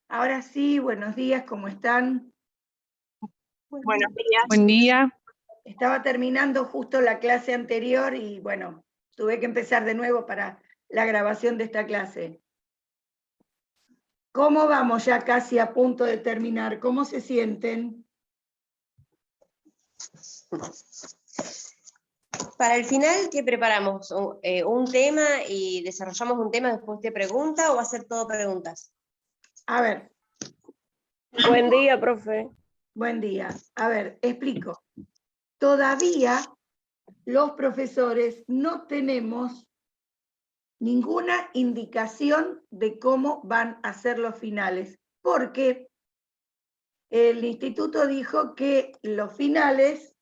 Ahora sí, buenos días, ¿cómo están? Buenos días. Buen día. Estaba terminando justo la clase anterior y bueno, tuve que empezar de nuevo para la grabación de esta clase. ¿Cómo vamos ya casi a punto de terminar? ¿Cómo se sienten? Para el final, ¿qué preparamos? ¿Un tema y desarrollamos un tema después de pregunta o va a ser todo preguntas? A ver, Buen día, profe. buen día. A ver, explico. Todavía los profesores no tenemos ninguna indicación de cómo van a ser los finales, porque el instituto dijo que los finales,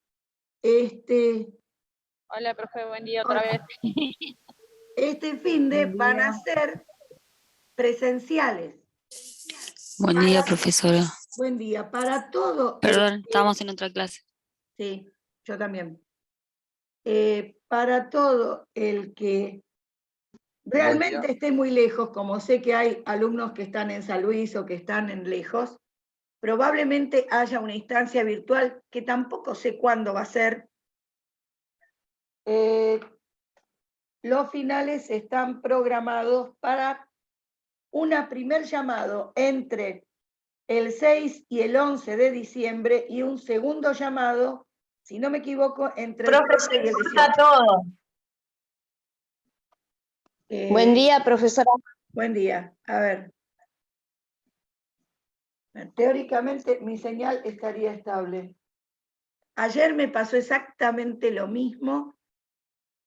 Hola, profe, buen día otra vez. este finde van a ser presenciales. Buen día, profesora. Buen día. Para todo. Perdón, estábamos en otra clase. Sí, yo también. Para todo el que realmente esté muy lejos, como sé que hay alumnos que están en San Luis o que están en lejos, probablemente haya una instancia virtual que tampoco sé cuándo va a ser. Los finales están programados para un primer llamado entre el 6 y el 11 de diciembre y un segundo llamado, si no me equivoco, entre el 13 y el 18. Todo. Buen día, profesora. Buen día. A ver. Teóricamente mi señal estaría estable. Ayer me pasó exactamente lo mismo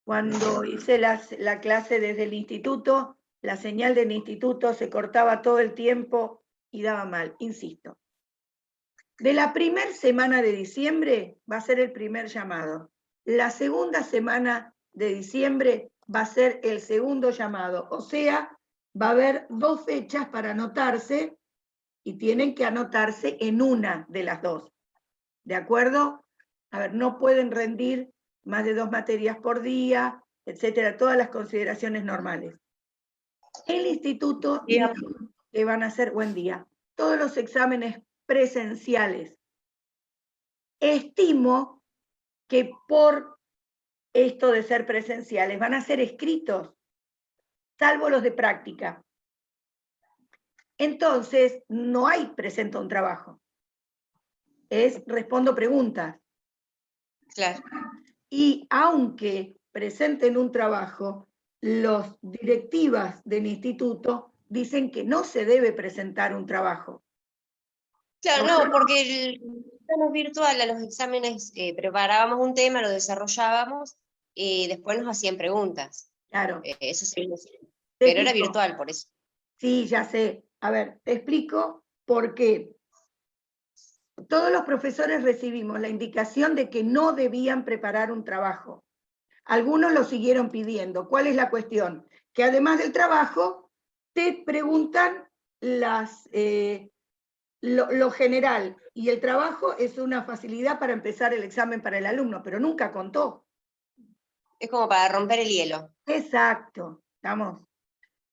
cuando hice la clase desde el instituto. La señal del instituto se cortaba todo el tiempo y daba mal, insisto. De la primera semana de diciembre va a ser el primer llamado. La segunda semana de diciembre va a ser el segundo llamado. O sea, va a haber 2 fechas para anotarse y tienen que anotarse en una de las 2. ¿De acuerdo? A ver, no pueden rendir más de 2 materias por día, etcétera, todas las consideraciones normales. El instituto dijo que van a hacer, buen día, todos los exámenes presenciales. Estimo que por esto de ser presenciales van a ser escritos, salvo los de práctica. Entonces, no hay presento un trabajo. Es respondo preguntas. Claro. Y aunque presenten un trabajo, los directivas del instituto dicen que no se debe presentar un trabajo. Claro, no, porque el plano virtual a los exámenes preparábamos un tema, lo desarrollábamos y después nos hacían preguntas. Claro. Eso sí, pero era virtual, por eso. Sí, ya sé. A ver, te explico por qué. Todos los profesores recibimos la indicación de que no debían preparar un trabajo. Algunos lo siguieron pidiendo. ¿Cuál es la cuestión? Que además del trabajo, te preguntan lo general, y el trabajo es una facilidad para empezar el examen para el alumno, pero nunca contó. Es como para romper el hielo. Exacto, estamos.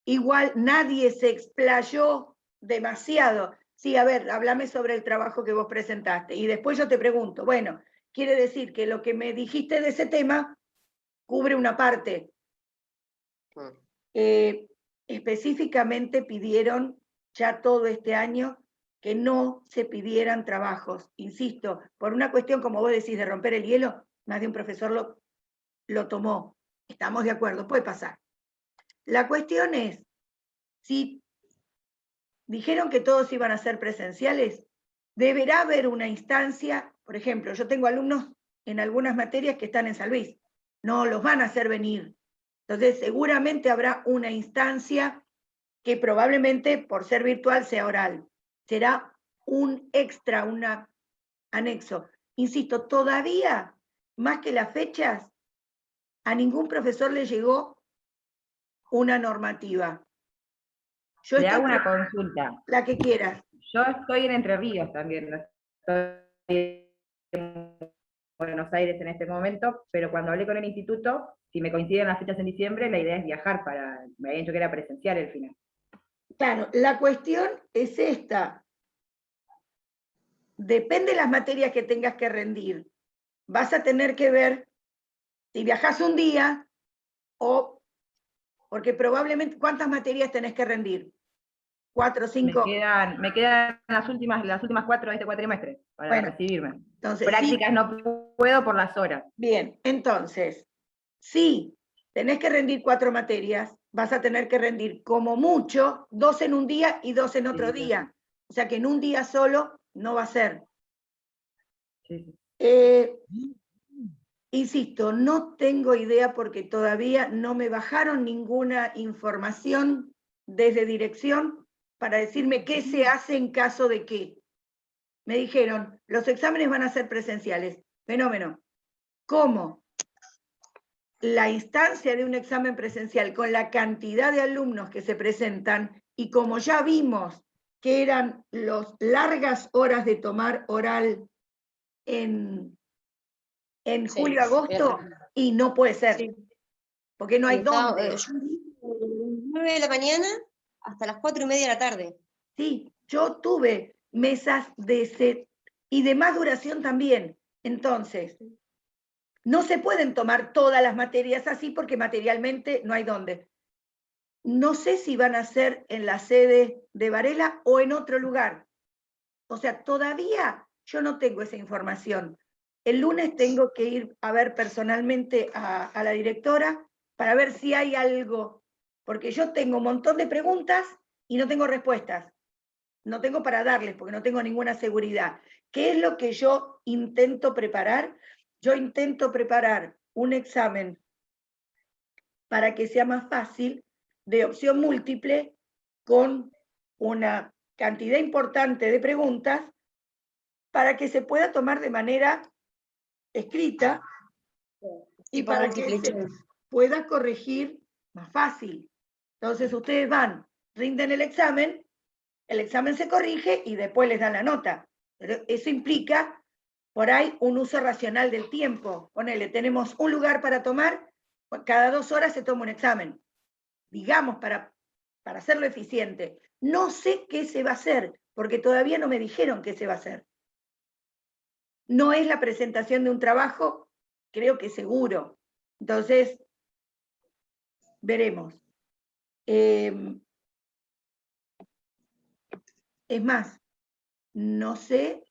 Igual nadie se explayó demasiado. Sí, a ver, háblame sobre el trabajo que vos presentaste. Y después yo te pregunto, bueno, quiere decir que lo que me dijiste de ese tema cubre una parte. Específicamente pidieron ya todo este año que no se pidieran trabajos. Insisto, por una cuestión, como vos decís, de romper el hielo, más de un profesor lo tomó. Estamos de acuerdo, puede pasar. La cuestión es, si dijeron que todos iban a ser presenciales, deberá haber una instancia. Por ejemplo, yo tengo alumnos en algunas materias que están en San Luis, no los van a hacer venir. Entonces, seguramente habrá una instancia que probablemente por ser virtual sea oral. Será un extra, un anexo. Insisto, todavía, más que las fechas, a ningún profesor le llegó una normativa. Le hago una consulta. La que quieras. Yo estoy en Entre Ríos también, no estoy en Buenos Aires en este momento, pero cuando hablé con el instituto, si me coinciden las fechas en diciembre, la idea es viajar me habían dicho que era presencial el final. Claro, la cuestión es esta. Depende de las materias que tengas que rendir. Vas a tener que ver si viajas un día o... Porque probablemente, ¿cuántas materias tenés que rendir? 4 o 5. Me quedan las últimas 4 de este cuatrimestre para Bueno, recibirme. Entonces, Prácticas sí, no puedo por las horas. bien, entonces, si tenés que rendir 4 materias, vas a tener que rendir como mucho 2 en un día y 2 en otro Sí, día. O sea que en un día solo no va a ser. sí. Insisto, no tengo idea porque todavía no me bajaron ninguna información desde dirección para decirme qué se hace en caso de qué. Me dijeron, los exámenes van a ser presenciales. Fenómeno. ¿Cómo? La instancia de un examen presencial con la cantidad de alumnos que se presentan y como ya vimos que eran las largas horas de tomar oral en Sí, julio-agosto, y no puede ser, sí. porque no hay Yo dónde. di de las 9 de la mañana hasta las 4:30 de la tarde. Sí, yo tuve mesas y de más duración también. Entonces, no se pueden tomar todas las materias así porque materialmente no hay dónde. No sé si van a ser en la sede de Varela o en otro lugar. O sea, todavía yo no tengo esa información. El lunes tengo que ir a ver personalmente a la directora para ver si hay algo, porque yo tengo un montón de preguntas y no tengo respuestas. No tengo para darles porque no tengo ninguna seguridad. ¿Qué es lo que yo intento preparar? Yo intento preparar un examen para que sea más fácil de opción múltiple con una cantidad importante de preguntas para que se pueda tomar de manera escrita y Tipo para que múltiple se choice. pueda corregir más fácil. Entonces ustedes van, rinden el examen se corrige y después les dan la nota. Pero eso implica, por ahí, un uso racional del tiempo. Ponele, tenemos un lugar para tomar, cada 2 horas se toma un examen. Digamos, para hacerlo eficiente. No sé qué se va a hacer, porque todavía no me dijeron qué se va a hacer. No es la presentación de un trabajo, creo que seguro. Entonces, veremos. Es más, no sé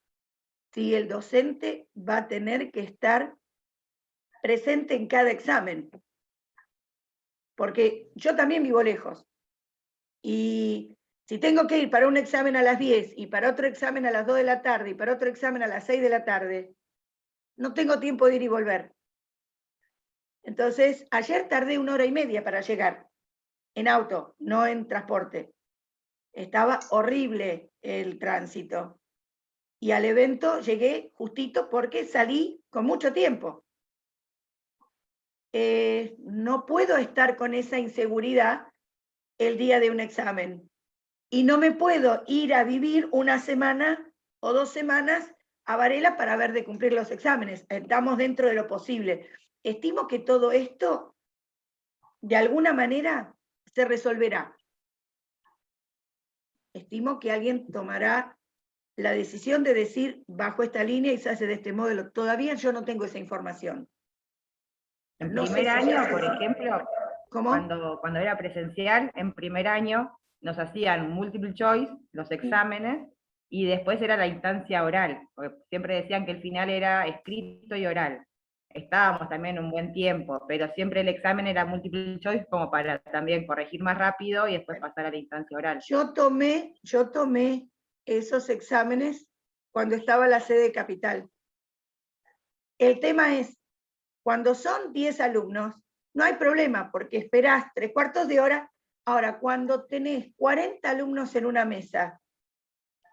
si el docente va a tener que estar presente en cada examen, porque yo también vivo lejos. Y si tengo que ir para un examen a las 10 y para otro examen a las 2 de la tarde y para otro examen a las 6 de la tarde, no tengo tiempo de ir y volver. Entonces, ayer tardé 1 hora y media para llegar, en auto, no en transporte. Estaba horrible el tránsito. Y al evento llegué justito porque salí con mucho tiempo. No puedo estar con esa inseguridad el día de un examen. Y no me puedo ir a vivir una semana o 2 semanas a Varela para ver de cumplir los exámenes. Estamos dentro de lo posible. Estimo que todo esto, de alguna manera, se resolverá. Estimo que alguien tomará la decisión de decir, bajo esta línea y se hace de este modelo. Todavía yo no tengo esa información. En No sé primer si se año, hace. por ejemplo, ¿Cómo? cuando era presencial, en primer año nos hacían multiple choice, los exámenes, y después era la instancia oral, porque siempre decían que el final era escrito y oral. Estábamos también un buen tiempo, pero siempre el examen era multiple choice como para también corregir más rápido y después pasar a la instancia oral. Yo tomé esos exámenes cuando estaba en la sede Capital. El tema es, cuando son 10 alumnos, no hay problema porque esperás 3/4 de hora. Ahora, cuando tenés 40 alumnos en una mesa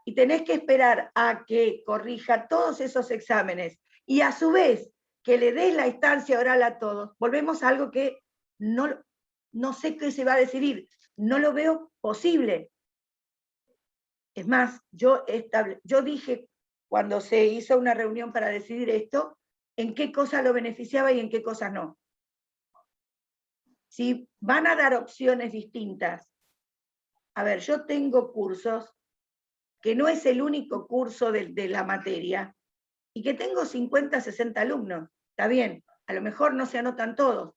y tenés que esperar a que corrija todos esos exámenes y a su vez que le des la instancia oral a todos, volvemos a algo que no sé qué se va a decidir, no lo veo posible. Es más, yo dije cuando se hizo una reunión para decidir esto, en qué cosas lo beneficiaba y en qué cosas no. Si van a dar opciones distintas A ver, yo tengo cursos que no es el único curso de la materia, y que tengo 50, 60 alumnos. Está bien, a lo mejor no se anotan todos.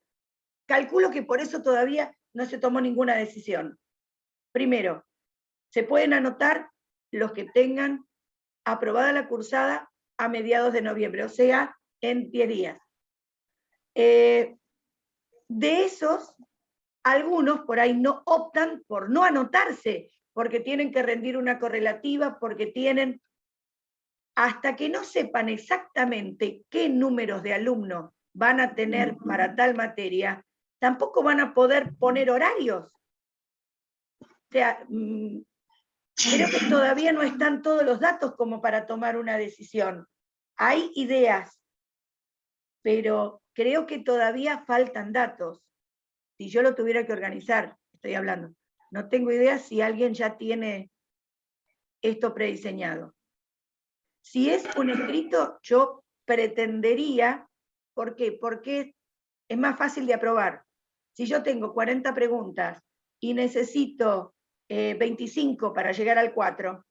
Calculo que por eso todavía no se tomó ninguna decisión. Primero, se pueden anotar los que tengan aprobada la cursada a mediados de noviembre, o sea, en 10 días. De esos, algunos por ahí no optan por no anotarse, porque tienen que rendir una correlativa, porque tienen, hasta que no sepan exactamente qué números de alumnos van a tener para tal materia, tampoco van a poder poner horarios. O sea, creo que todavía no están todos los datos como para tomar una decisión. Hay ideas, pero creo que todavía faltan datos. Si yo lo tuviera que organizar, estoy hablando, no tengo idea si alguien ya tiene esto prediseñado. Si es un escrito, yo pretendería, ¿por qué? Porque es más fácil de aprobar. Si yo tengo 40 preguntas y necesito 25 para llegar al 4,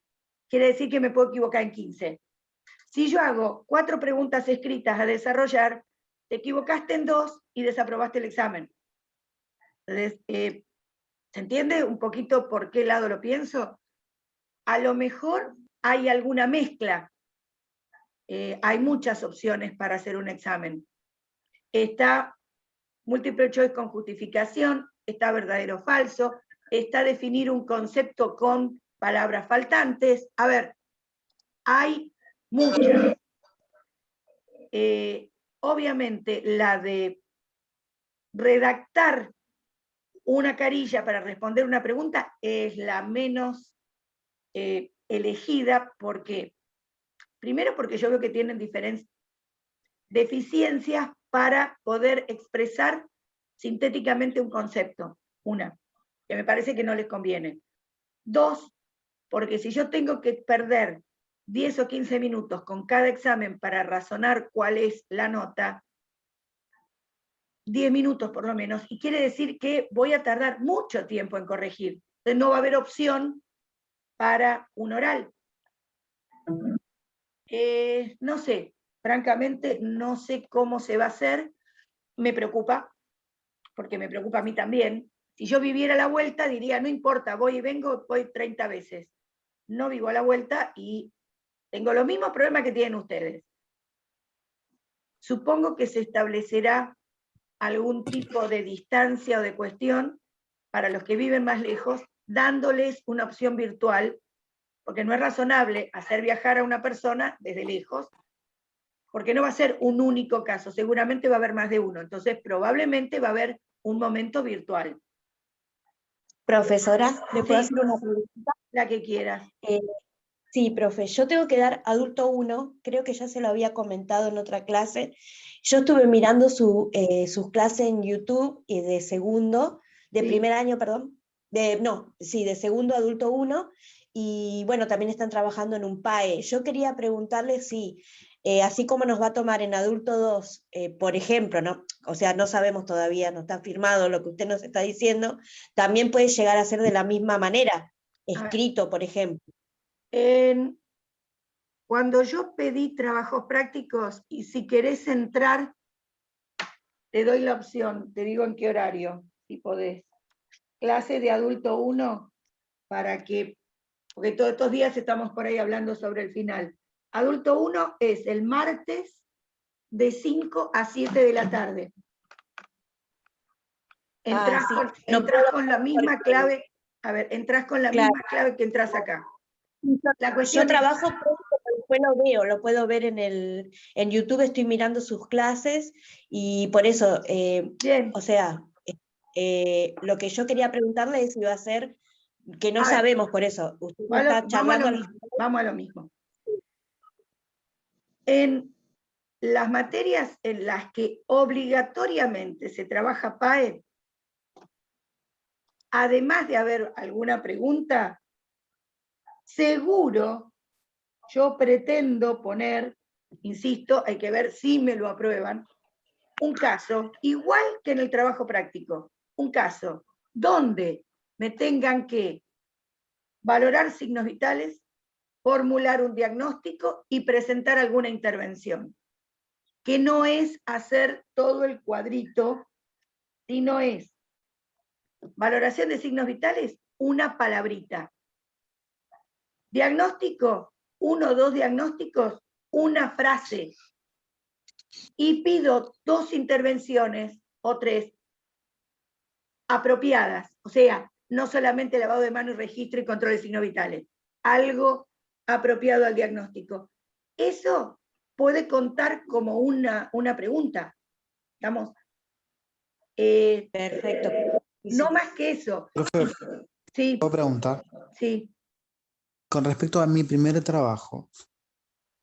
quiere decir que me puedo equivocar en 15. Si yo hago 4 preguntas escritas a desarrollar, te equivocaste en 2 y desaprobaste el examen. Entonces, ¿se entiende un poquito por qué lado lo pienso? A lo mejor hay alguna mezcla. Hay muchas opciones para hacer un examen. Está múltiple choice con justificación, está verdadero o falso, está definir un concepto con palabras faltantes. A ver, hay muchas. Obviamente, la de redactar una carilla para responder una pregunta es la menos elegida. ¿Por qué? Primero porque yo veo que tienen deficiencias para poder expresar sintéticamente un concepto. Una, que me parece que no les conviene. 2, porque si yo tengo que perder 10 o 15 minutos con cada examen para razonar cuál es la nota, 10 minutos por lo menos, y quiere decir que voy a tardar mucho tiempo en corregir. Entonces no va a haber opción para un oral. No sé, francamente no sé cómo se va a hacer, me preocupa, porque me preocupa a mí también. Si yo viviera a la vuelta diría, no importa, voy y vengo, voy 30 veces. No vivo a la vuelta y tengo los mismos problemas que tienen ustedes. Supongo que se establecerá algún tipo de distancia o de cuestión para los que viven más lejos, dándoles una opción virtual, porque no es razonable hacer viajar a una persona desde lejos, porque no va a ser un único caso, seguramente va a haber más de uno, entonces probablemente va a haber un momento virtual. Profesora, ¿le puedo Sí. hacer una pregunta? La que quieras. Sí, profe, yo tengo que dar adulto 1, creo que ya se lo había comentado en otra clase. Yo estuve mirando sus clases en YouTube y de segundo, de Sí. primer año, perdón, de segundo adulto 1, y bueno, también están trabajando en un PAE. Yo quería preguntarle si, así como nos va a tomar en adulto 2, por ejemplo, ¿no? O sea, no sabemos todavía, no está firmado lo que usted nos está diciendo, también puede llegar a ser de la misma manera, escrito, por ejemplo. Cuando yo pedí trabajos prácticos, y si querés entrar, te doy la opción, te digo en qué horario, si podés. Clase de adulto 1, para que, porque todos estos días estamos por ahí hablando sobre el final. Adulto 1 es el martes de 5 a 7 de la tarde. Entrás, sí. entrás con la misma clave, a ver, entrás con la misma clave que entras acá. La cuestión Yo trabajo, pero después lo puedo ver en YouTube, estoy mirando sus clases, y por eso, bien. o sea, lo que yo quería preguntarle es si va a ser, que no A ver, sabemos, por eso, usted está charlando. Vamos a lo mismo. En las materias en las que obligatoriamente se trabaja PAE, además de haber alguna pregunta, seguro yo pretendo poner, insisto, hay que ver si me lo aprueban, un caso, igual que en el trabajo práctico, un caso donde me tengan que valorar signos vitales, formular un diagnóstico y presentar alguna intervención, que no es hacer todo el cuadrito, sino es valoración de signos vitales, una palabrita. Diagnóstico, 1 o 2 diagnósticos, una frase. Y pido 2 intervenciones o 3 apropiadas, o sea, no solamente lavado de mano y registro y control de signos vitales, algo apropiado al diagnóstico. Eso puede contar como una pregunta, ¿estamos? Perfecto. No más que eso. Profe, Sí, ¿puedo preguntar? sí. Con respecto a mi primer trabajo,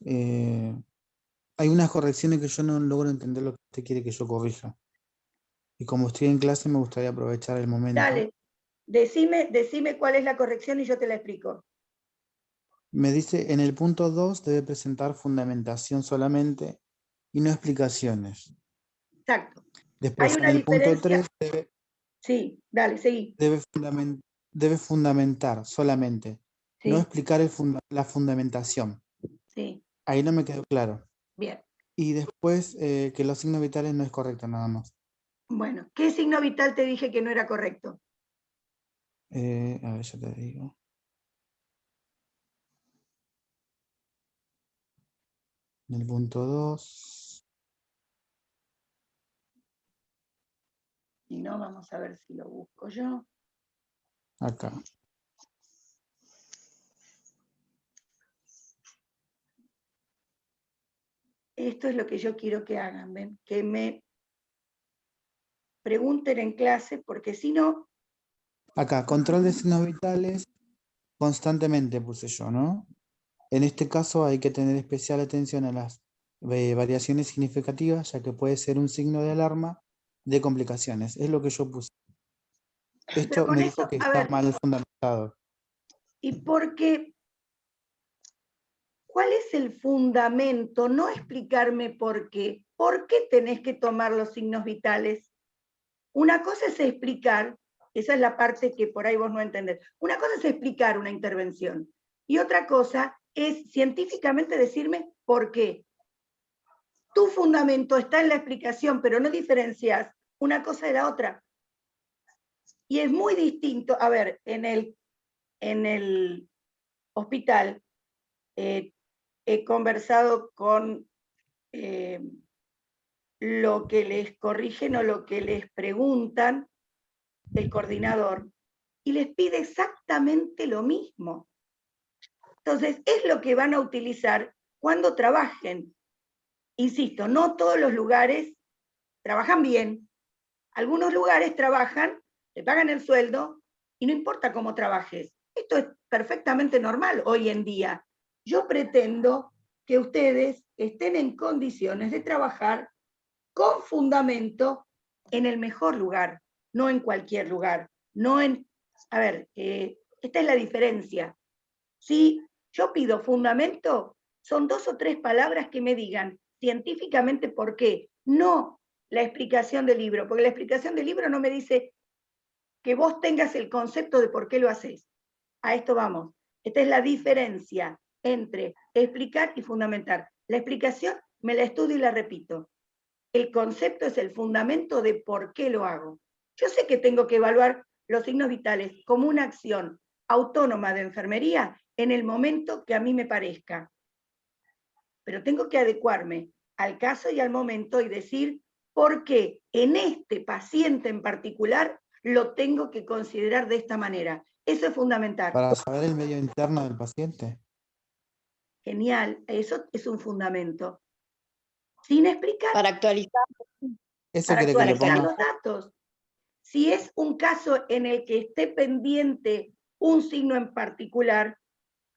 hay unas correcciones que yo no logro entender lo que usted quiere que yo corrija. Y como estoy en clase, me gustaría aprovechar el momento. Dale, decime cuál es la corrección y yo te la explico. Me dice, en el punto 2 debe presentar fundamentación solamente y no explicaciones. Exacto. Después, Hay en una el punto diferencia. 3 Sí, dale, seguí. debe fundamentar solamente, Sí, no explicar la fundamentación. sí, Ahí no me quedó claro. bien. Y después, que los signos vitales no es correcto nada más. Bueno, ¿qué signo vital te dije que no era correcto? A ver, yo te digo. En el punto 2. Si no, vamos a ver si lo busco yo. Acá. Esto es lo que yo quiero que hagan, ¿ven? Que me pregunten en clase, porque si no, Acá, control de signos vitales, constantemente puse yo, ¿no? En este caso hay que tener especial atención a las variaciones significativas, ya que puede ser un signo de alarma de complicaciones. Es lo que yo puse. pero Esto con me dijo eso, que a está ver, mal fundamentado. ¿y por qué? ¿Cuál es el fundamento? No explicarme por qué. ¿Por qué tenés que tomar los signos vitales? Una cosa es explicar, esa es la parte que por ahí vos no entendés. Una cosa es explicar una intervención y otra cosa es científicamente decirme por qué. Tu fundamento está en la explicación, pero no diferencias una cosa de la otra. Y es muy distinto, a ver, en el hospital he conversado con lo que les corrigen o lo que les preguntan el coordinador y les pide exactamente lo mismo. Entonces, es lo que van a utilizar cuando trabajen. Insisto, no todos los lugares trabajan bien. Algunos lugares trabajan, te pagan el sueldo y no importa cómo trabajes. Esto es perfectamente normal hoy en día. Yo pretendo que ustedes estén en condiciones de trabajar con fundamento en el mejor lugar, no en cualquier lugar. No en, a ver, esta es la diferencia. Si yo pido fundamento, son 2 o 3 palabras que me digan científicamente por qué, no la explicación del libro, porque la explicación del libro no me dice que vos tengas el concepto de por qué lo haces. A esto vamos. Esta es la diferencia entre explicar y fundamentar. La explicación me la estudio y la repito. El concepto es el fundamento de por qué lo hago. Yo sé que tengo que evaluar los signos vitales como una acción autónoma de enfermería en el momento que a mí me parezca. Pero tengo que adecuarme al caso y al momento y decir por qué en este paciente en particular lo tengo que considerar de esta manera. Eso es fundamental. Para saber el medio interno del paciente. Genial, eso es un fundamento. Sin explicar, Para actualizar. Eso para quiere que le actualizar ponga. los datos. Si es un caso en el que esté pendiente un signo en particular,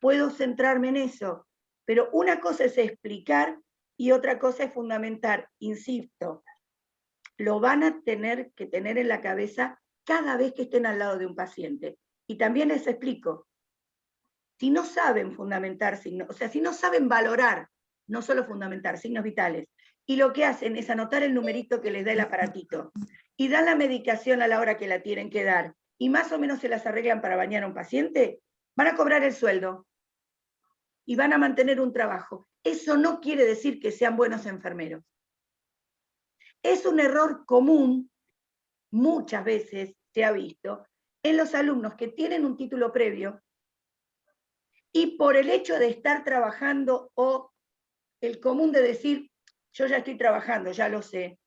puedo centrarme en eso. Pero una cosa es explicar y otra cosa es fundamentar. Insisto, lo van a tener que tener en la cabeza cada vez que estén al lado de un paciente. Y también les explico, si no saben fundamentar signos, o sea, si no saben valorar, no solo fundamentar, signos vitales, y lo que hacen es anotar el numerito que les da el aparatito, y dan la medicación a la hora que la tienen que dar, y más o menos se las arreglan para bañar a un paciente, van a cobrar el sueldo y van a mantener un trabajo. Eso no quiere decir que sean buenos enfermeros. Es un error común, muchas veces se ha visto, en los alumnos que tienen un título previo y por el hecho de estar trabajando o el común de decir, yo ya estoy trabajando, ya lo sé,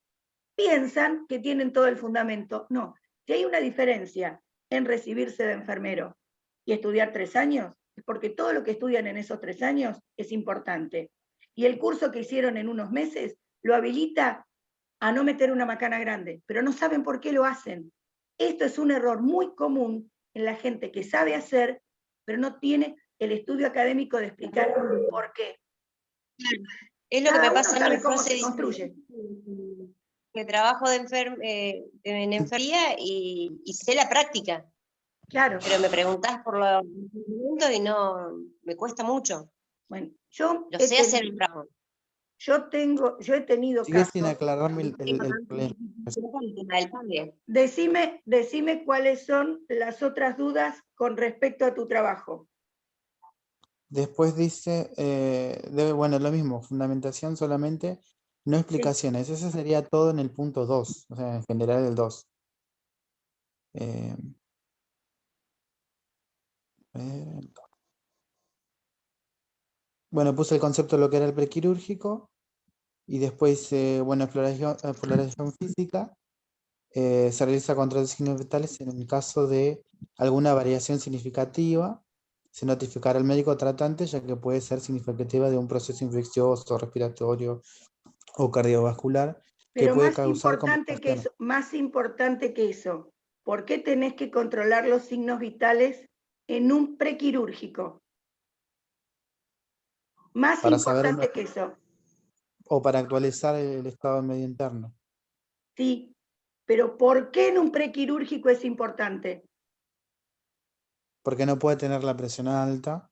piensan que tienen todo el fundamento. No, si hay una diferencia en recibirse de enfermero y estudiar 3 años, es porque todo lo que estudian en esos 3 años es importante. Y el curso que hicieron en unos meses lo habilita a no meter una macana grande, pero no saben por qué lo hacen. Esto es un error muy común en la gente que sabe hacer, pero no tiene el estudio académico de explicar por qué. Es lo que Cada me uno pasa a mí, sabe el cómo profe se dice construye. que trabajo en enfermería y sé la práctica, Claro. pero me preguntás por los instrumentos y no, me cuesta mucho. Bueno, yo Lo sé hacer el trabajo. Yo he tenido Sigue sin casos. aclararme el problema. El tema del pague. Decime cuáles son las otras dudas con respecto a tu trabajo. Después dice, bueno, lo mismo, fundamentación solamente, no explicaciones. Eso sería todo en el punto 2, o sea, en general el 2. Bueno, puse el concepto de lo que era el prequirúrgico y después, bueno, exploración física. Se realiza control de signos vitales en el caso de alguna variación significativa. Se notificará al médico tratante, ya que puede ser significativa de un proceso infeccioso, respiratorio o cardiovascular que Pero puede más causar importante que eso, ¿por qué tenés que controlar los signos vitales en un prequirúrgico? Más para saber importante que eso. o para actualizar el estado del medio interno. Sí, pero ¿por qué en un prequirúrgico es importante? Porque no puede tener la presión alta.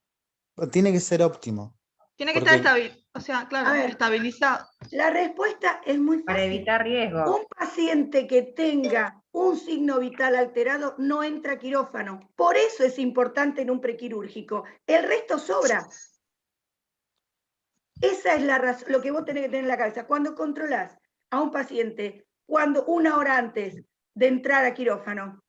Tiene que ser óptimo. Tiene que Porque- estar estabilizado. La respuesta es muy Para fácil. evitar riesgos. Un paciente que tenga un signo vital alterado no entra a quirófano. Por eso es importante en un prequirúrgico. El resto sobra. Esa es la razón, lo que vos tenés que tener en la cabeza. Cuando controlás a un paciente, cuando 1 hora antes de entrar a quirófano,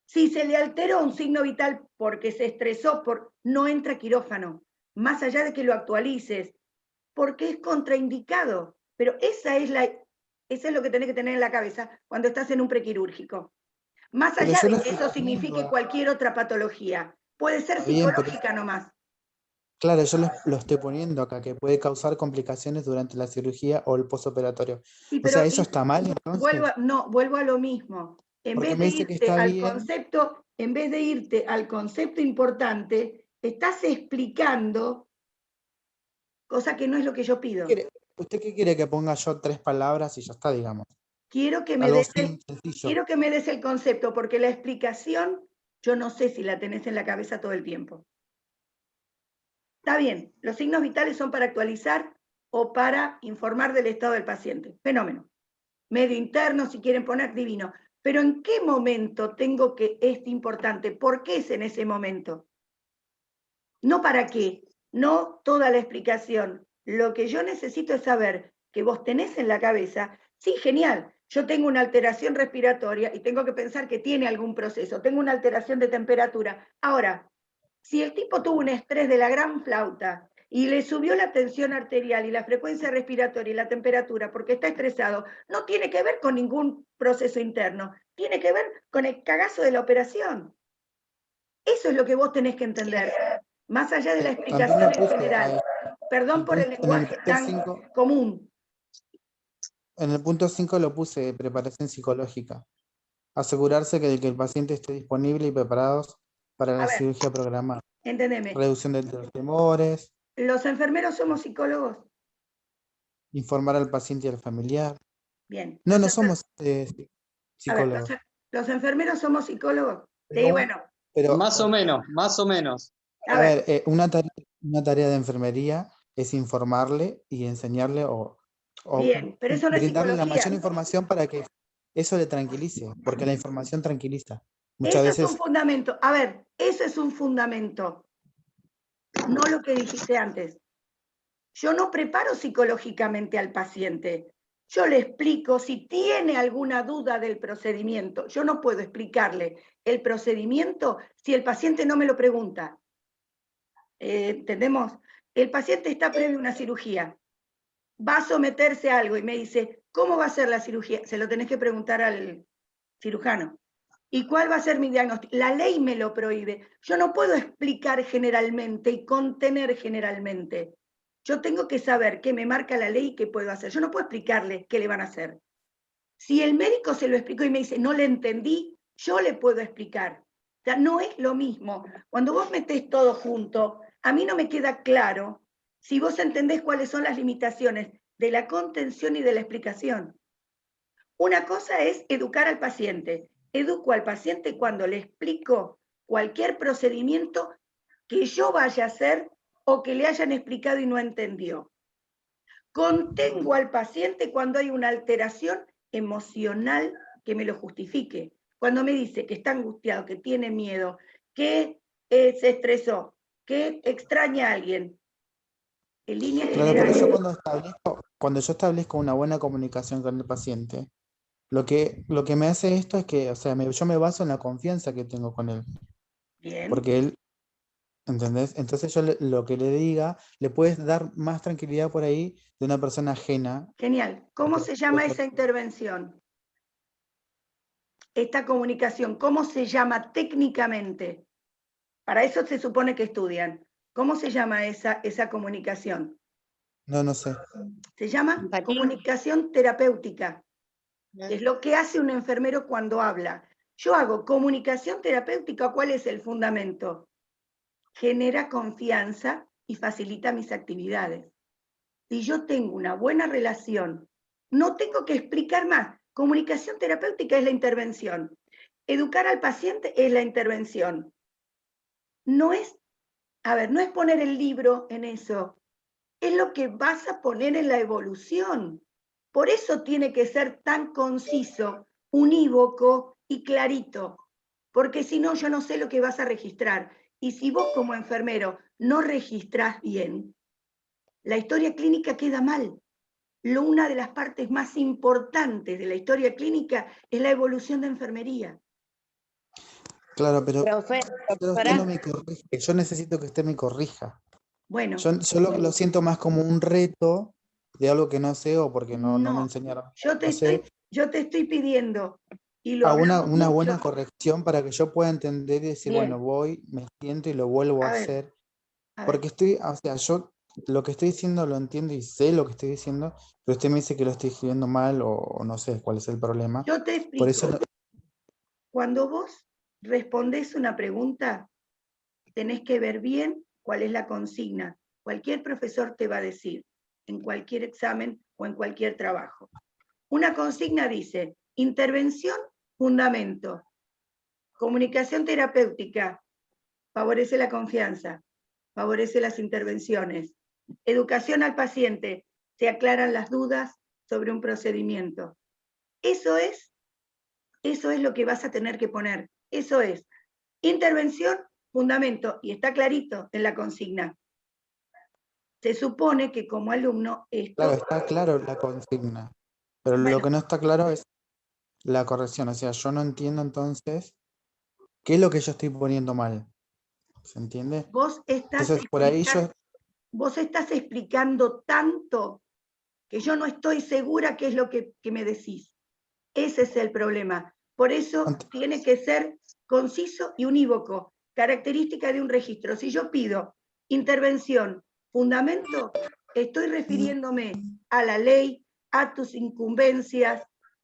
si se le alteró un signo vital porque se estresó, no entra a quirófano, más allá de que lo actualices, porque es contraindicado. Pero eso es lo que tenés que tener en la cabeza cuando estás en un prequirúrgico. Más Pero allá yo de lo que eso estoy signifique poniendo, cualquier otra patología. Puede ser está bien, pero psicológica nomás. claro, yo lo estoy poniendo acá, que puede causar complicaciones durante la cirugía o el postoperatorio. Sí, O sea, pero ¿eso está mal entonces? vuelvo a lo mismo. En Porque vez me de dice que irte está al bien. concepto, en vez de irte al concepto importante, estás explicando cosa que no es lo que yo pido. ¿Usted qué quiere que ponga yo 3 palabras y ya está, digamos? Quiero que me Algo des sencillo. el concepto, porque la explicación yo no sé si la tenés en la cabeza todo el tiempo. Está bien, los signos vitales son para actualizar o para informar del estado del paciente. Fenómeno. Medio interno, si quieren poner, divino. Pero ¿en qué momento tengo que es importante? ¿Por qué es en ese momento? No para qué, no toda la explicación. Lo que yo necesito es saber que vos tenés en la cabeza, sí, genial, yo tengo una alteración respiratoria y tengo que pensar que tiene algún proceso, tengo una alteración de temperatura. Ahora, si el tipo tuvo un estrés de la gran flauta y le subió la tensión arterial y la frecuencia respiratoria y la temperatura porque está estresado, no tiene que ver con ningún proceso interno, tiene que ver con el cagazo de la operación. Eso es lo que vos tenés que entender, más allá de la explicación en general. Perdón por el lenguaje tan común. En el punto 5 lo puse, preparación psicológica. Asegurarse que el paciente esté disponible y preparado para la cirugía programada. Entendeme. Reducción de los temores. ¿Los enfermeros somos psicólogos? Informar al paciente y al familiar. Bien. No, no somos psicólogos. A ver, ¿los enfermeros somos psicólogos? Pero, Sí, bueno. Pero, más o menos, más o menos. A ver, una tarea de enfermería es informarle y enseñarle o bien, pero eso no es brindarle la psicología. mayor información para que eso le tranquilice, porque la información tranquiliza. Muchas Eso veces es un fundamento. A ver, eso es un fundamento. no lo que dijiste antes. Yo no preparo psicológicamente al paciente. Yo le explico si tiene alguna duda del procedimiento. Yo no puedo explicarle el procedimiento si el paciente no me lo pregunta. ¿Entendemos? El paciente está previo a una cirugía. Va a someterse a algo y me dice, ¿cómo va a ser la cirugía? Se lo tenés que preguntar al cirujano. ¿Y cuál va a ser mi diagnóstico? La ley me lo prohíbe. Yo no puedo explicar generalmente y contener generalmente. Yo tengo que saber qué me marca la ley y qué puedo hacer. Yo no puedo explicarle qué le van a hacer. Si el médico se lo explicó y me dice, no le entendí, yo le puedo explicar. O sea, no es lo mismo. Cuando vos metés todo junto, a mí no me queda claro si vos entendés cuáles son las limitaciones de la contención y de la explicación. Una cosa es educar al paciente. Educo al paciente cuando le explico cualquier procedimiento que yo vaya a hacer o que le hayan explicado y no entendió. Contengo al paciente cuando hay una alteración emocional que me lo justifique. Cuando me dice que está angustiado, que tiene miedo, que se estresó, que extraña a alguien. En línea Claro, general. pero yo cuando yo establezco una buena comunicación con el paciente, lo que me hace esto es que, o sea, yo me baso en la confianza que tengo con él. Bien. Porque él, ¿entendés? Entonces yo lo que le diga, le puedes dar más tranquilidad por ahí de una persona ajena. Genial. ¿Cómo se llama esa intervención? Esta comunicación, ¿cómo se llama técnicamente? Para eso se supone que estudian. ¿Cómo se llama esa comunicación? No sé. Se llama Empatía. comunicación terapéutica. Es lo que hace un enfermero cuando habla. Yo hago comunicación terapéutica, ¿cuál es el fundamento? Genera confianza y facilita mis actividades. Si yo tengo una buena relación, no tengo que explicar más. Comunicación terapéutica es la intervención. Educar al paciente es la intervención. No es poner el libro en eso. Es lo que vas a poner en la evolución. Por eso tiene que ser tan conciso, unívoco y clarito. Porque si no, yo no sé lo que vas a registrar. Y si vos como enfermero no registrás bien, la historia clínica queda mal. Una de las partes más importantes de la historia clínica es la evolución de enfermería. Claro, pero Profe, usted no me corrige. Yo necesito que usted me corrija. Bueno, Yo lo siento más como un reto de algo que no sé o porque no me enseñaron. yo te estoy pidiendo, y lo A hablamos una mucho. buena corrección para que yo pueda entender y decir, Bien. bueno, voy, me siento y lo vuelvo a A ver, hacer. a ver. Porque o sea, yo lo que estoy diciendo lo entiendo y sé lo que estoy diciendo, pero usted me dice que lo estoy escribiendo mal o no sé cuál es el problema. Yo te explico. Por eso Cuando vos respondés una pregunta, tenés que ver bien cuál es la consigna. Cualquier profesor te va a decir, en cualquier examen o en cualquier trabajo. Una consigna dice, intervención, fundamento. Comunicación terapéutica, favorece la confianza, favorece las intervenciones. Educación al paciente, se aclaran las dudas sobre un procedimiento. Eso es lo que vas a tener que poner. Eso es intervención, fundamento, y está clarito en la consigna. Se supone que como alumno esto... claro, está claro la consigna, pero lo que no está claro es la corrección. O sea, yo no entiendo entonces qué es lo que yo estoy poniendo mal. ¿Se entiende? Vos estás explicando tanto que yo no estoy segura qué es lo que me decís. Ese es el problema. Por eso tiene que ser conciso y unívoco. Característica de un registro. Si yo pido intervención, fundamento, estoy refiriéndome a la ley, a tus incumbencias,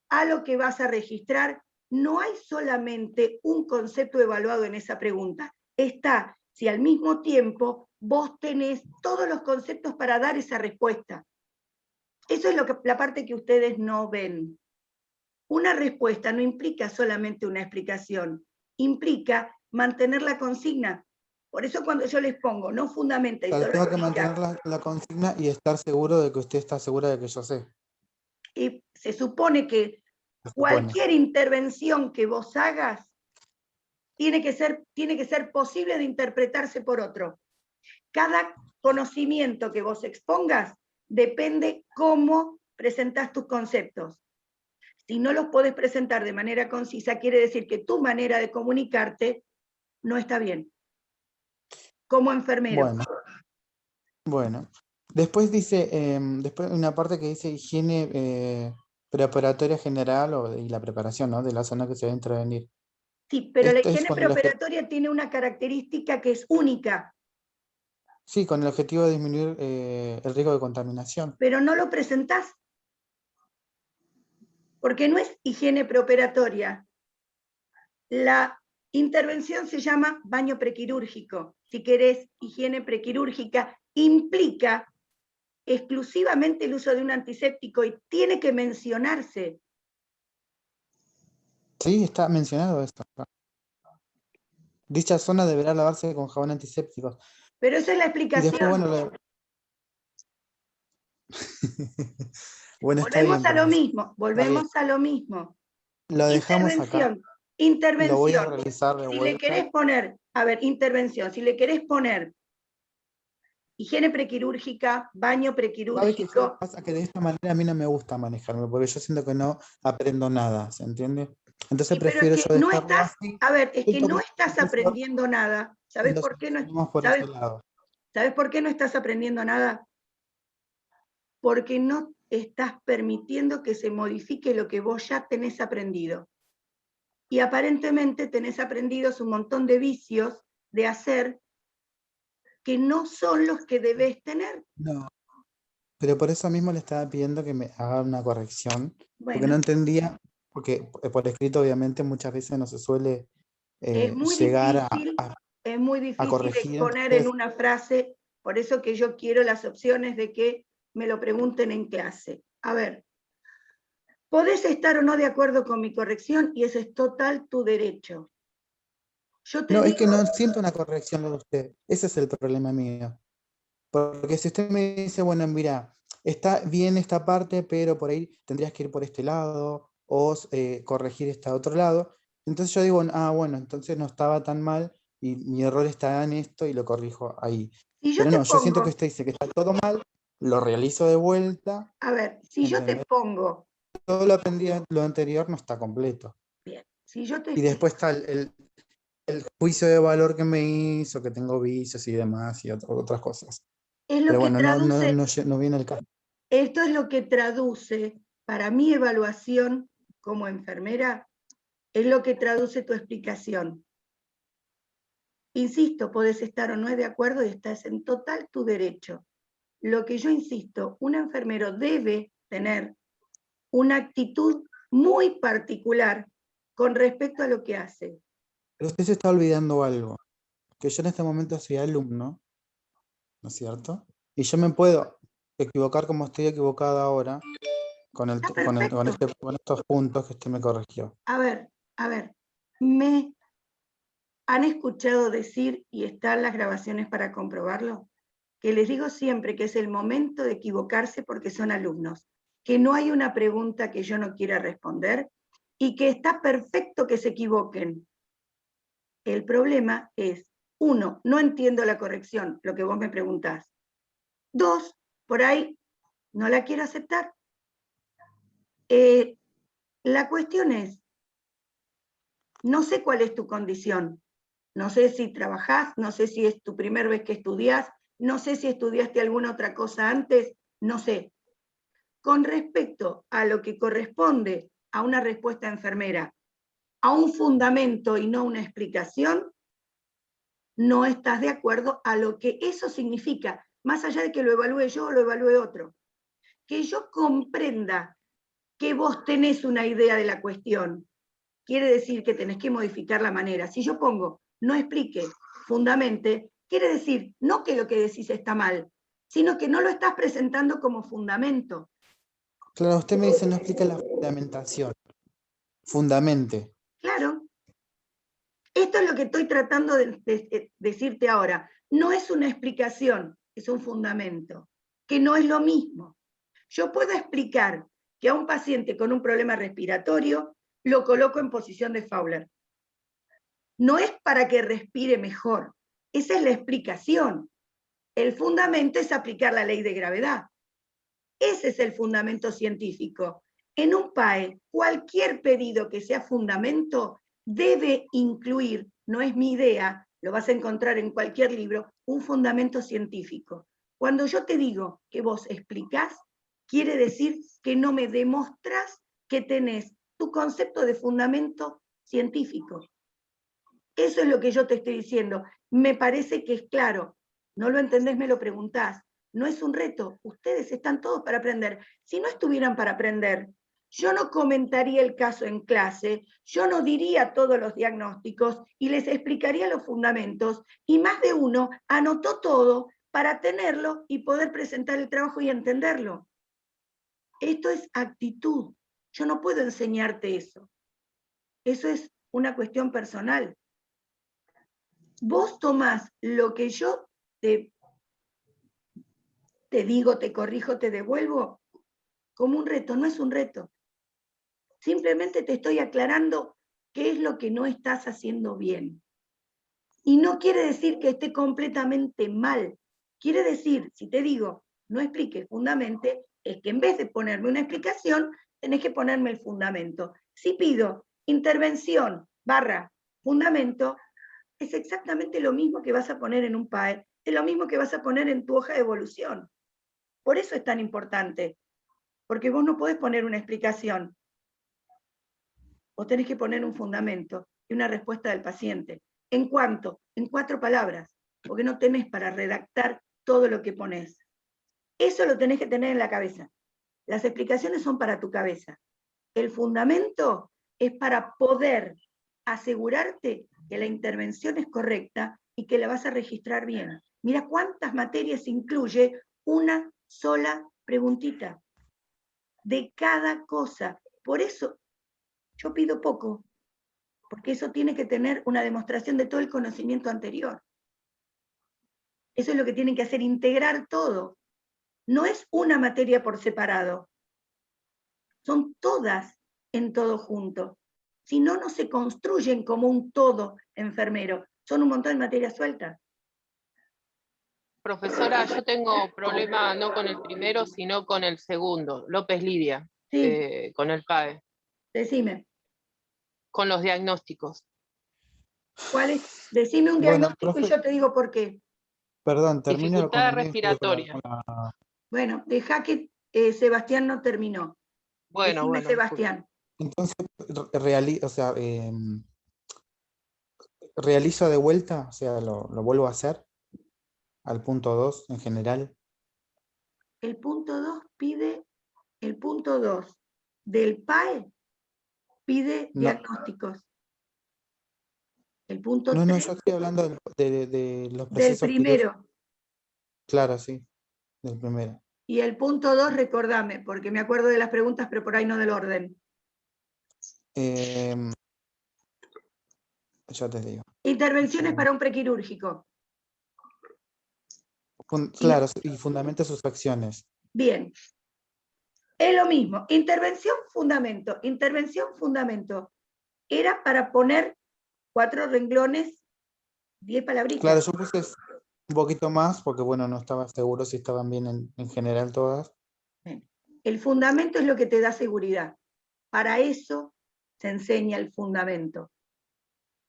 a lo que vas a registrar. No hay solamente un concepto evaluado en esa pregunta. Está si al mismo tiempo vos tenés todos los conceptos para dar esa respuesta. Eso es la parte que ustedes no ven. Una respuesta no implica solamente una explicación, implica mantener la consigna. Por eso cuando yo les pongo, no fundamenta y Claro, solo tengo que explica, mantener la consigna y estar seguro de que usted está segura de que yo sé. y se supone que Se supone. cualquier intervención que vos hagas tiene que ser posible de interpretarse por otro. cada conocimiento que vos expongas depende cómo presentás tus conceptos. Si no los podés presentar de manera concisa, quiere decir que tu manera de comunicarte no está bien. Como enfermero. Bueno. Después dice, después hay una parte que dice higiene preoperatoria general y la preparación, ¿no?, de la zona que se va a intervenir. Sí, pero la Esto es higiene con el preoperatoria tiene una característica que es única, Sí, con el objetivo de disminuir el riesgo de contaminación. pero no lo presentás. Porque no es higiene preoperatoria. La intervención se llama baño prequirúrgico. Si querés, higiene prequirúrgica implica exclusivamente el uso de un antiséptico y tiene que mencionarse. Sí, está mencionado esto. Dicha zona deberá lavarse con jabón antiséptico. Pero esa es la Y explicación. después, bueno, bueno, está Volvemos bien, a lo profesor. mismo, volvemos a lo mismo. Lo dejamos acá. Intervención. Lo voy a realizar de Si le vuelta. querés poner, a ver, intervención, si le querés poner higiene prequirúrgica, baño ¿Sabe qué prequirúrgico. pasa? Que de esta manera a mí no me gusta manejarme, porque yo siento que no aprendo nada, ¿se entiende? Entonces Sí, pero prefiero es que yo no dejarlo estás, así. a ver, es que no Porque estás aprendiendo nada. ¿Sabes lo por qué no? solucionamos por ese lado. ¿Sabes por qué no estás aprendiendo nada? Porque no estás permitiendo que se modifique lo que vos ya tenés aprendido. Y aparentemente tenés aprendidos un montón de vicios de hacer que no son los que debés tener. No, pero por eso mismo le estaba pidiendo que me haga una corrección, porque no Bueno, entendía, porque por escrito obviamente muchas veces no se suele es muy llegar difícil, a es muy difícil corregir. exponer en Entonces, una frase, por eso que yo quiero las opciones de que me lo pregunten en clase. A ver, podés estar o no de acuerdo con mi corrección y ese es total tu derecho. Yo te no, es digo, que no siento una corrección de usted, ese es el problema mío. Porque si usted me dice, bueno, mira, está bien esta parte, pero por ahí tendrías que ir por este lado o corregir este otro lado, entonces yo digo, bueno, entonces no estaba tan mal y mi error está en esto y lo corrijo ahí. si yo Pero te no, yo siento pongo, que usted dice que está todo mal, lo realizo de vuelta, a ver, si yo te ¿entendés? pongo, Todo lo anterior no está completo. bien, si yo te Y después está el juicio de valor que me hizo, que tengo vicios y demás y otras cosas. es lo Pero que bueno, traduce, no viene el caso. esto es lo que traduce para mi evaluación como enfermera, es lo que traduce tu explicación. Insisto, podés estar o no de acuerdo y estás en total tu derecho. Lo que yo insisto, un enfermero debe tener una actitud muy particular con respecto a lo que hace. Pero usted se está olvidando algo, que yo en este momento soy alumno, ¿no es cierto? Y yo me puedo equivocar como estoy equivocada ahora con Está perfecto. con estos puntos que usted me corrigió. A ver, me han escuchado decir, y están las grabaciones para comprobarlo, que les digo siempre que es el momento de equivocarse porque son alumnos, que no hay una pregunta que yo no quiera responder y que está perfecto que se equivoquen. El problema es, 1, no entiendo la corrección, lo que vos me preguntás. 2, por ahí no la quiero aceptar. La cuestión es, no sé cuál es tu condición, no sé si trabajás, no sé si es tu primera vez que estudiás, no sé si estudiaste alguna otra cosa antes, no sé. Con respecto a lo que corresponde a una respuesta enfermera, a un fundamento y no una explicación, no estás de acuerdo a lo que eso significa, más allá de que lo evalúe yo o lo evalúe otro. Que yo comprenda que vos tenés una idea de la cuestión, quiere decir que tenés que modificar la manera. Si yo pongo, no explique, fundamente, quiere decir no que lo que decís está mal, sino que no lo estás presentando como fundamento. Claro, usted me dice no explica la fundamentación. Fundamente. Claro. Esto es lo que estoy tratando de decirte ahora. No es una explicación, es un fundamento, que no es lo mismo. Yo puedo explicar que a un paciente con un problema respiratorio lo coloco en posición de Fowler. No es para que respire mejor, esa es la explicación. El fundamento es aplicar la ley de gravedad. Ese es el fundamento científico. En un PAE, cualquier pedido que sea fundamento debe incluir, no es mi idea, lo vas a encontrar en cualquier libro, un fundamento científico. Cuando yo te digo que vos explicás, quiere decir que no me demostrás que tenés tu concepto de fundamento científico. Eso es lo que yo te estoy diciendo. Me parece que es claro. No lo entendés, me lo preguntás. No es un reto. Ustedes están todos para aprender. Si no estuvieran para aprender, yo no comentaría el caso en clase, yo no diría todos los diagnósticos y les explicaría los fundamentos, y más de uno anotó todo para tenerlo y poder presentar el trabajo y entenderlo. Esto es actitud. Yo no puedo enseñarte eso. Eso es una cuestión personal. Vos tomás lo que yo te digo, te corrijo, te devuelvo, como un reto. No es un reto. Simplemente te estoy aclarando qué es lo que no estás haciendo bien. Y no quiere decir que esté completamente mal. Quiere decir, si te digo, no expliques fundamente, es que en vez de ponerme una explicación, tenés que ponerme el fundamento. Si pido intervención / fundamento, es exactamente lo mismo que vas a poner en un PAE, es lo mismo que vas a poner en tu hoja de evolución. Por eso es tan importante, porque vos no podés poner una explicación. Vos tenés que poner un fundamento y una respuesta del paciente. ¿En cuánto? En 4 palabras, porque no tenés para redactar todo lo que ponés. Eso lo tenés que tener en la cabeza. Las explicaciones son para tu cabeza. El fundamento es para poder asegurarte que la intervención es correcta y que la vas a registrar bien. Mira cuántas materias incluye una sola preguntita de cada cosa. Por eso yo pido poco, porque eso tiene que tener una demostración de todo el conocimiento anterior. Eso es lo que tienen que hacer, integrar todo. No es una materia por separado, son todas en todo junto. Si no, no se construyen como un todo enfermero, son un montón de materias sueltas. Profesora, yo tengo problema no con el primero, sino con el segundo, López Lidia, Sí, con el PAE, decime. con los diagnósticos. ¿Cuál es? Decime un Bueno, diagnóstico y profe, yo te digo por qué. perdón, termino con Dificultad el mío y después respiratoria. con la- Bueno, deja que Sebastián no terminó. Bueno, Decime, bueno, Sebastián. Entonces, realizo de vuelta, o sea, lo vuelvo a hacer al punto 2 en general. El punto 2 pide, el punto 2 del PAE pide No, diagnósticos. El punto no, 3 yo estoy hablando de los del procesos quirúrgicos. primero. Claro, sí, del primero. Y el punto 2, recordame, porque me acuerdo de las preguntas, pero por ahí no del orden. Ya te digo. Intervenciones para un prequirúrgico. Claro, y fundamenta sus acciones. Bien. Es lo mismo. Intervención, fundamento. Intervención, fundamento. Era para poner 4 renglones, 10 palabritas. Claro, yo puse un poquito más porque, bueno, no estaba seguro si estaban bien en general todas. El fundamento es lo que te da seguridad. Para eso se enseña el fundamento.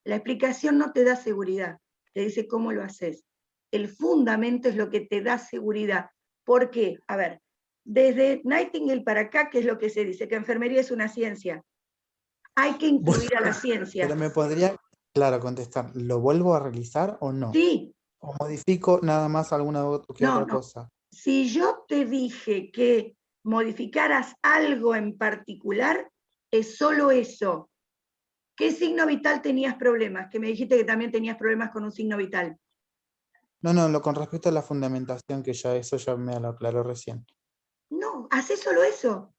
La explicación no te da seguridad, te dice cómo lo haces. El fundamento es lo que te da seguridad. ¿Por qué? A ver, desde Nightingale para acá, ¿qué es lo que se dice? Que enfermería es una ciencia. Hay que incluir a la ciencia. Pero me podría, claro, contestar, ¿lo vuelvo a realizar o no? Sí. ¿O modifico nada más alguna otra cosa? Si yo te dije que modificaras algo en particular, es solo eso. ¿Qué signo vital tenías problemas? Que me dijiste que también tenías problemas con un signo vital. No, con respecto a la fundamentación, que ya eso ya me lo aclaró recién. No, hacé solo eso.